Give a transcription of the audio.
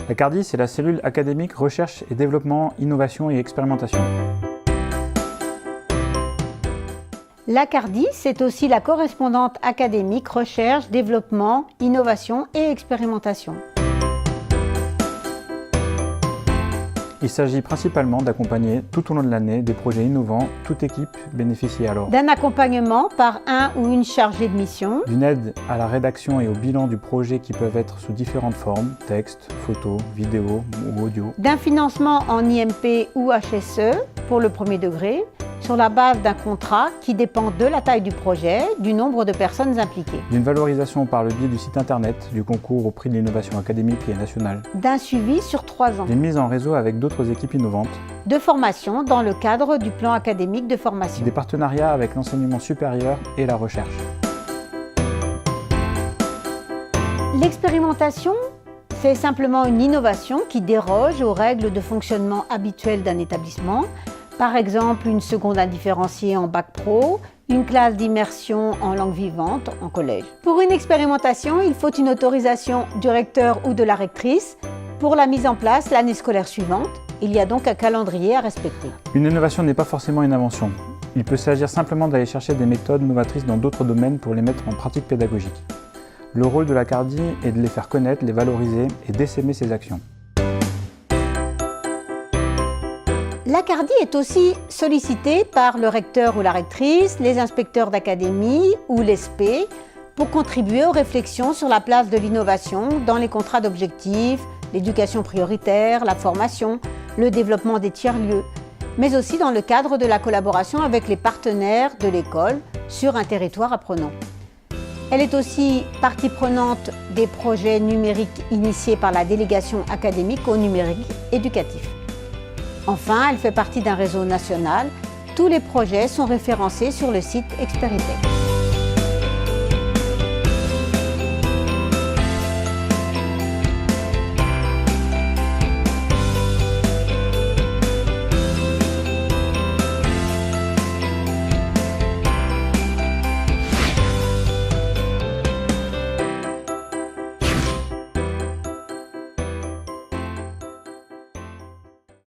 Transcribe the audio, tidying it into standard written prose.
La CARDI, c'est la cellule académique Recherche et Développement, Innovation et Expérimentation. La CARDI, c'est aussi la correspondante académique Recherche, Développement, Innovation et Expérimentation. Il s'agit principalement d'accompagner tout au long de l'année des projets innovants. Toute équipe bénéficie alors d'un accompagnement par un ou une chargée de mission, d'une aide à la rédaction et au bilan du projet qui peuvent être sous différentes formes, texte, photos, vidéos ou audio, d'un financement en IMP ou HSE pour le premier degré, sur la base d'un contrat qui dépend de la taille du projet, du nombre de personnes impliquées, d'une valorisation par le biais du site internet, du concours au prix de l'innovation académique et nationale, d'un suivi sur 3 ans, d'une mise en réseau avec d'autres équipes innovantes, de formation dans le cadre du plan académique de formation, des partenariats avec l'enseignement supérieur et la recherche. L'expérimentation, c'est simplement une innovation qui déroge aux règles de fonctionnement habituelles d'un établissement. Par exemple, une seconde indifférenciée en bac pro, une classe d'immersion en langue vivante en collège. Pour une expérimentation, il faut une autorisation du recteur ou de la rectrice pour la mise en place l'année scolaire suivante. Il y a donc un calendrier à respecter. Une innovation n'est pas forcément une invention. Il peut s'agir simplement d'aller chercher des méthodes novatrices dans d'autres domaines pour les mettre en pratique pédagogique. Le rôle de la CARDI est de les faire connaître, les valoriser et d'essaimer ces actions. La CARDI est aussi sollicitée par le recteur ou la rectrice, les inspecteurs d'académie ou l'ESP pour contribuer aux réflexions sur la place de l'innovation dans les contrats d'objectifs, l'éducation prioritaire, la formation, le développement des tiers-lieux, mais aussi dans le cadre de la collaboration avec les partenaires de l'école sur un territoire apprenant. Elle est aussi partie prenante des projets numériques initiés par la délégation académique au numérique éducatif. Enfin, elle fait partie d'un réseau national. Tous les projets sont référencés sur le site Experitech.